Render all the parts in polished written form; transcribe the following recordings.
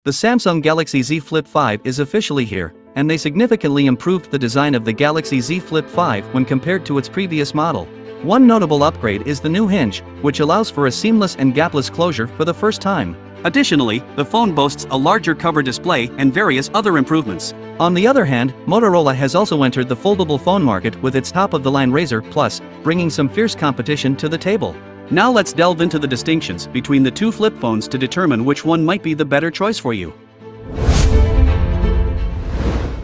The Samsung Galaxy Z Flip 5 is officially here, and they significantly improved the design of the Galaxy Z Flip 5 when compared to its previous model. One notable upgrade is the new hinge, which allows for a seamless and gapless closure for the first time. Additionally, the phone boasts a larger cover display and various other improvements. On the other hand, Motorola has also entered the foldable phone market with its top-of-the-line Razr Plus, bringing some fierce competition to the table. Now let's delve into the distinctions between the two flip phones to determine which one might be the better choice for you.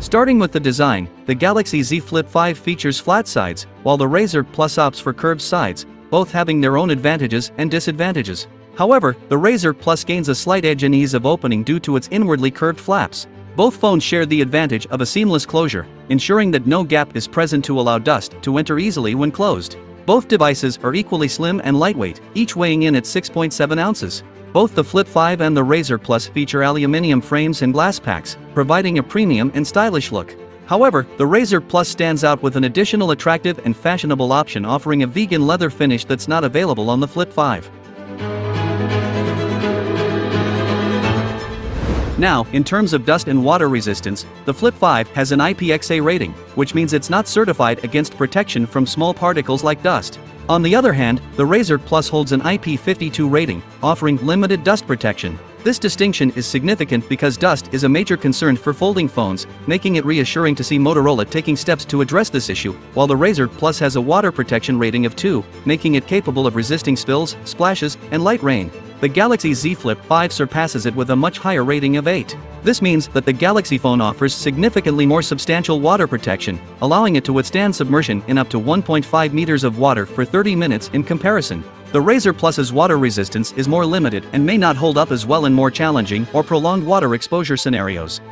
Starting with the design, the Galaxy Z Flip 5 features flat sides, while the Razr Plus opts for curved sides, both having their own advantages and disadvantages. However, the Razr Plus gains a slight edge in ease of opening due to its inwardly curved flaps. Both phones share the advantage of a seamless closure, ensuring that no gap is present to allow dust to enter easily when closed. Both devices are equally slim and lightweight, each weighing in at 6.7 ounces. Both the Flip 5 and the Razr Plus feature aluminum frames and glass packs, providing a premium and stylish look. However, the Razr Plus stands out with an additional attractive and fashionable option, offering a vegan leather finish that's not available on the Flip 5. Now, in terms of dust and water resistance, the Flip 5 has an IPX-A rating, which means it's not certified against protection from small particles like dust. On the other hand, the Razr Plus holds an IP52 rating, offering limited dust protection. This distinction is significant because dust is a major concern for folding phones, making it reassuring to see Motorola taking steps to address this issue, while the Razr Plus has a water protection rating of 2, making it capable of resisting spills, splashes, and light rain. The Galaxy Z Flip 5 surpasses it with a much higher rating of 8. This means that the Galaxy phone offers significantly more substantial water protection, allowing it to withstand submersion in up to 1.5 meters of water for 30 minutes in comparison. The Razr Plus's water resistance is more limited and may not hold up as well in more challenging or prolonged water exposure scenarios.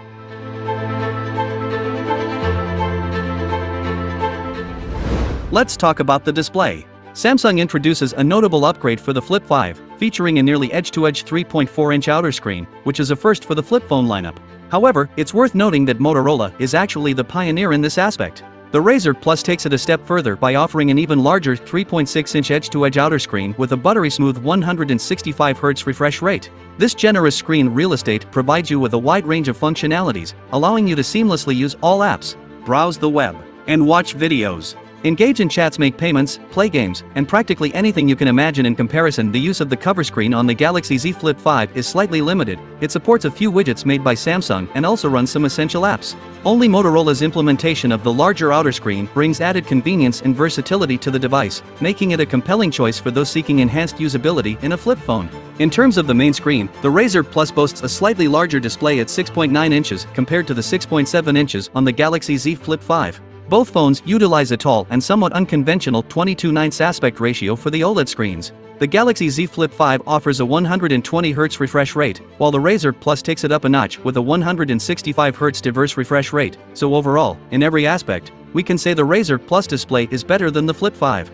Let's talk about the display. Samsung introduces a notable upgrade for the Flip 5, featuring a nearly edge-to-edge 3.4-inch outer screen, which is a first for the flip phone lineup. However, it's worth noting that Motorola is actually the pioneer in this aspect. The Razr Plus takes it a step further by offering an even larger 3.6-inch edge-to-edge outer screen with a buttery-smooth 165Hz refresh rate. This generous screen real estate provides you with a wide range of functionalities, allowing you to seamlessly use all apps, browse the web, and watch videos. Engage in chats, make payments, play games, and practically anything you can imagine. In comparison, the use of the cover screen on the Galaxy Z Flip 5 is slightly limited. It supports a few widgets made by Samsung and also runs some essential apps. Only Motorola's implementation of the larger outer screen brings added convenience and versatility to the device, making it a compelling choice for those seeking enhanced usability in a flip phone. In terms of the main screen, the Razr Plus boasts a slightly larger display at 6.9 inches compared to the 6.7 inches on the Galaxy Z Flip 5. Both phones utilize a tall and somewhat unconventional 22:9 aspect ratio for the OLED screens. The Galaxy Z Flip 5 offers a 120Hz refresh rate, while the Razr Plus takes it up a notch with a 165Hz diverse refresh rate, so overall, in every aspect, we can say the Razr Plus display is better than the Flip 5.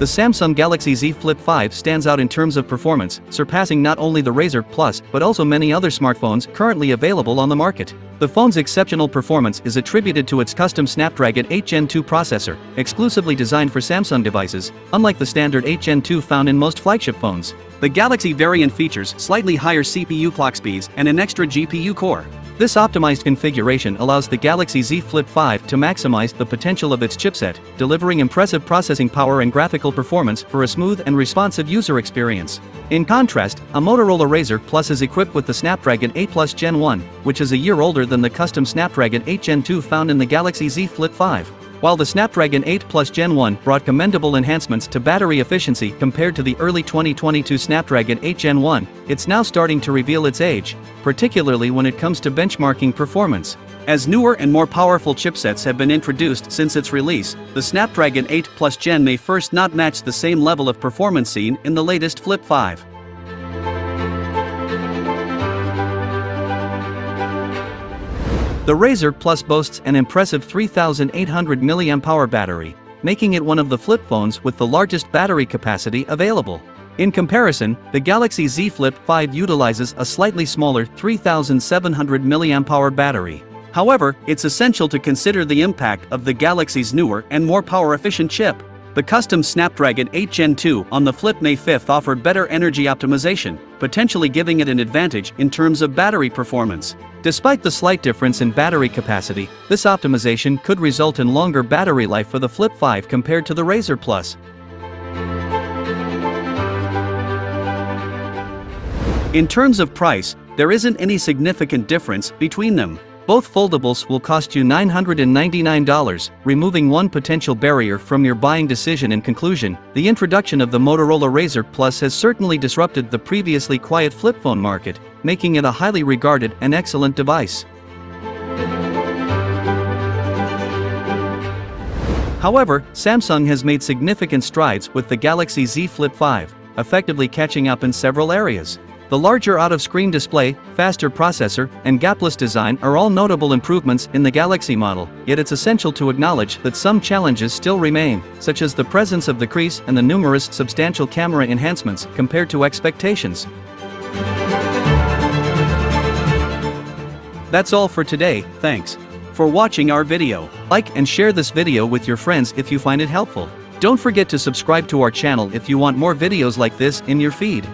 The Samsung Galaxy Z Flip 5 stands out in terms of performance, surpassing not only the Razr Plus but also many other smartphones currently available on the market. The phone's exceptional performance is attributed to its custom Snapdragon 8 Gen 2 processor, exclusively designed for Samsung devices, unlike the standard 8 Gen 2 found in most flagship phones. The Galaxy variant features slightly higher CPU clock speeds and an extra GPU core. This optimized configuration allows the Galaxy Z Flip 5 to maximize the potential of its chipset, delivering impressive processing power and graphical performance for a smooth and responsive user experience. In contrast, a Motorola Razr Plus is equipped with the Snapdragon 8 Plus Gen 1, which is a year older than the custom Snapdragon 8 Gen 2 found in the Galaxy Z Flip 5. While the Snapdragon 8 Plus Gen 1 brought commendable enhancements to battery efficiency compared to the early 2022 Snapdragon 8 Gen 1, it's now starting to reveal its age, particularly when it comes to benchmarking performance. As newer and more powerful chipsets have been introduced since its release, the Snapdragon 8 Plus Gen may first not match the same level of performance seen in the latest Flip 5. The Razr Plus boasts an impressive 3,800 mAh battery, making it one of the flip phones with the largest battery capacity available. In comparison, the Galaxy Z Flip 5 utilizes a slightly smaller 3,700 mAh battery. However, it's essential to consider the impact of the Galaxy's newer and more power-efficient chip. The custom Snapdragon 8 Gen 2 on the Flip May 5th offered better energy optimization, potentially giving it an advantage in terms of battery performance. Despite the slight difference in battery capacity, this optimization could result in longer battery life for the Flip 5 compared to the Razr Plus. In terms of price, there isn't any significant difference between them. Both foldables will cost you $999, removing one potential barrier from your buying decision. In conclusion, the introduction of the Motorola Razr Plus has certainly disrupted the previously quiet flip phone market, making it a highly regarded and excellent device. However, Samsung has made significant strides with the Galaxy Z Flip 5, effectively catching up in several areas. The larger out-of-screen display, faster processor, and gapless design are all notable improvements in the Galaxy model, yet it's essential to acknowledge that some challenges still remain, such as the presence of the crease and the numerous substantial camera enhancements compared to expectations. That's all for today, thanks for watching our video. Like and share this video with your friends if you find it helpful. Don't forget to subscribe to our channel if you want more videos like this in your feed.